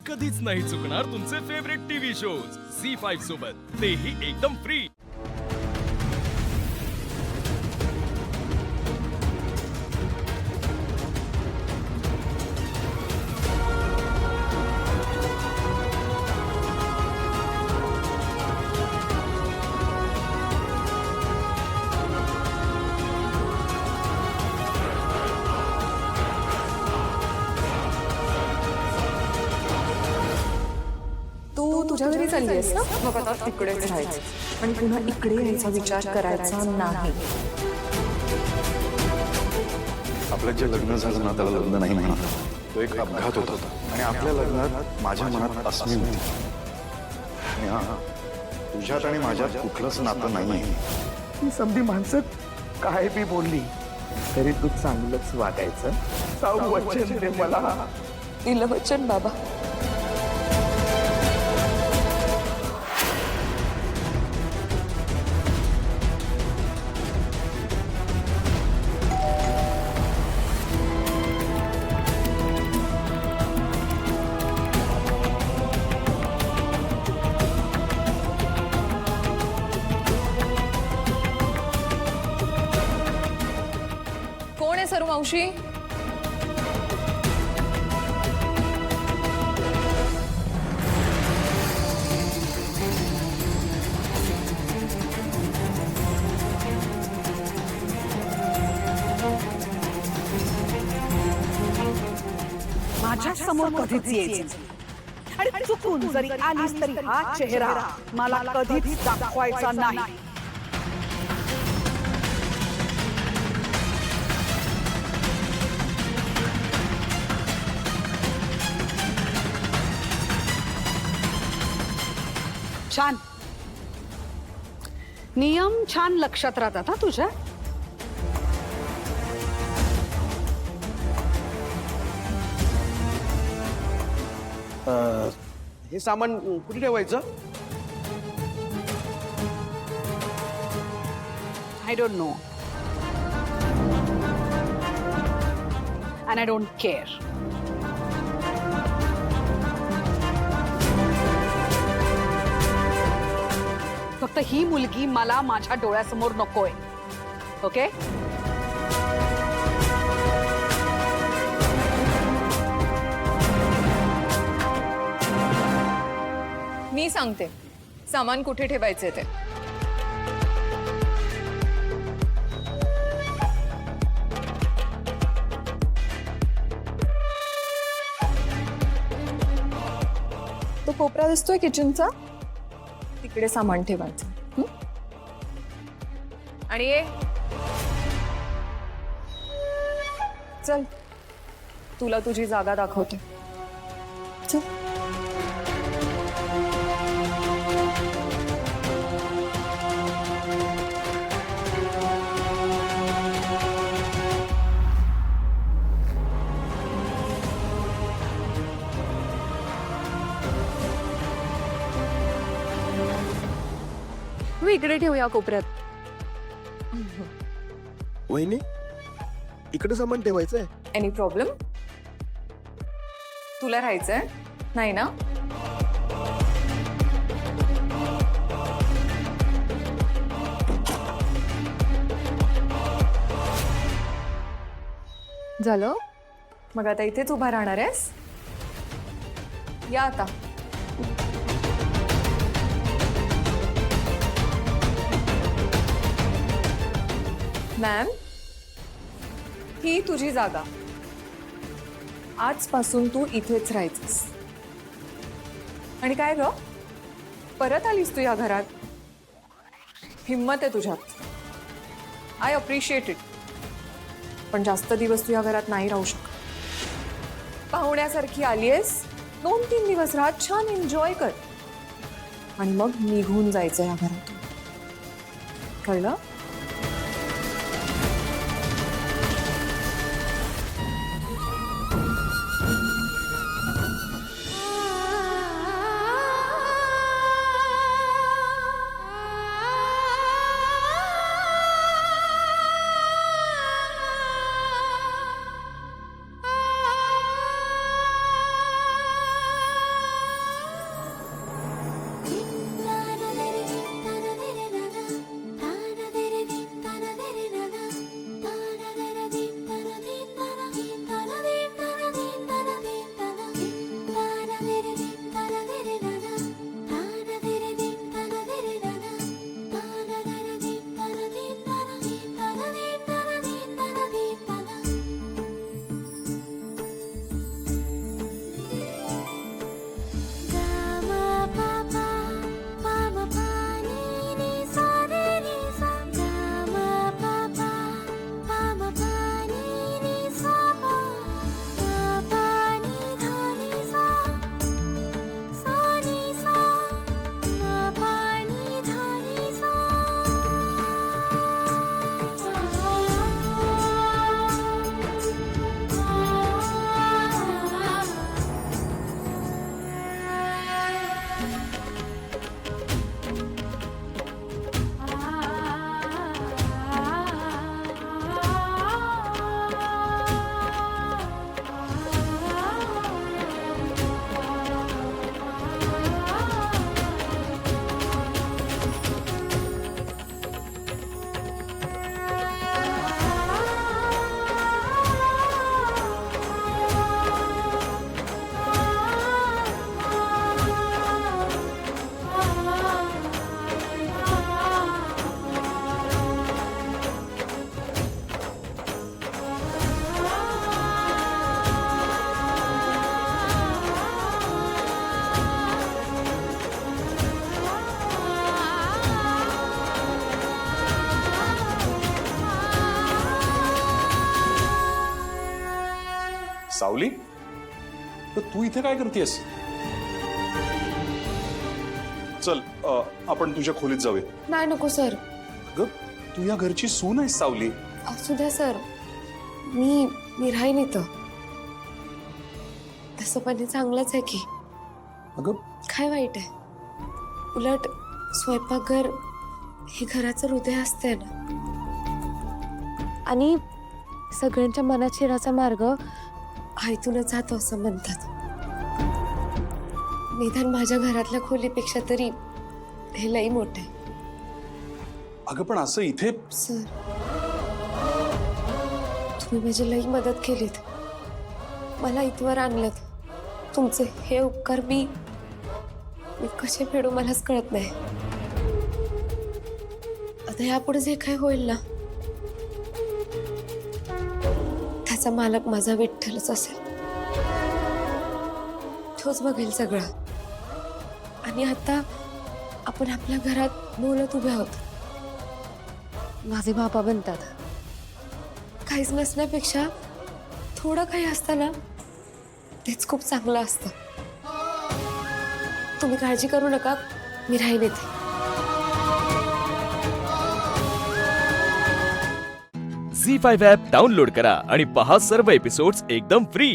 कधीच नाही चुकणार तुमचे फेवरेट टीव्ही शोज झी5 सोबत, तेही एकदम फ्री। तू तुझ्या घरी चालली आहेस ना? मग आता तिकडेच राहायचं आणि पुन्हा इकडे यायचा विचार करायचा नाही। आपलं जे लग्न झालं ना त्याला लग्न नाही म्हणा, तो एक अपघात होता आणि आपल्या लग्नात माझ्या मनात अस्मी होती आणि हा तुझ्यात आणि माझ्यात कुठलंच नातं नाही। ही समधी माणसं काय बी बोलली तरी तू चांगलंच वागायचं। साऊ वचन दे मला। दिलं वचन बाबा। कोण आहे सरू मावशी? माझ्या समोर कधीच यायचं आणि चुकून जरी आलीस तरी हा चेहरा मला कधीच दाखवायचा नाही। छान नियम छान लक्षात राहतात हा तुझ्या। हे सामान कुठे ठेवायचं? I don't know and I don't care. फक्त ही मुलगी मला माझ्या डोळ्यासमोर नकोय, ओके? मी सांगते सामान कुठे ठेवायचे ते। तो कोपरा दिसतोय किचनचा, तिकडे सामान ठेवायचं। आणि ये चल तुला तुझी जागा दाखवते। चल तू इकडे ठेवूया कोपऱ्यात। वहिनी इकडे सामान ठेवायचंय? Any problem? तुला राहायचंय नाही ना? झालं? मग आता इथेच उभा राहणार आहेस? या आता। मॅम ही तुझी जागा, आजपासून तू इथेच राहायचंस। आणि काय ग परत आलीस तू या घरात? हिम्मत आहे तुझ्यात, आय अप्रिशिएट इट। पण जास्त दिवस तू या घरात नाही राहू शकत। पाहुण्यासारखी आलीयस, 2-3 दिवस राहा, छान एन्जॉय कर आणि मग निघून जायचं या घरातून, कळलं? सावली, तर तू इथे काय करतेस? चल आपण तुझ्या खोलीत जाऊया. नाही नको सर. ग तू या घरची सून आहेस सावली. असू द्या सर, मी राहीन इथं. तसं पण हे चांगलंच आहे की. अगं काय वाईट आहे? उलट स्वयंपाकघर हे घराचं हृदय असते ना. आणि सगळ्यांच्या मनात शिराचा मार्ग आयतूनच जातो असं म्हणतात. निदान माझ्या घरातल्या खोलीपेक्षा तरी हे लई मोठं आहे. अगं पण असं इथे सर, तुम्ही माझी लई मदत केलीत, मला इथवर आणलं. तुमचे हे उपकार मी कसे फेडू मलाच कळत नाही. आता यापुढे जे काय होईल ना, त्याचा मालक माझा विठ्ठलच असेल. तोच बघेल सगळं. आणि आता आपण आपल्या घरात बोलत उभे आहोत. माझे बाबा बनतात. काहीच नसण्यापेक्षा थोडं काही असताना तेच खूप चांगलं असतं. तुम्ही काळजी करू नका, मी राहीन इथे. झी 5 ॲप डाउनलोड करा आणि पहा सर्व एपिसोड्स एकदम फ्री.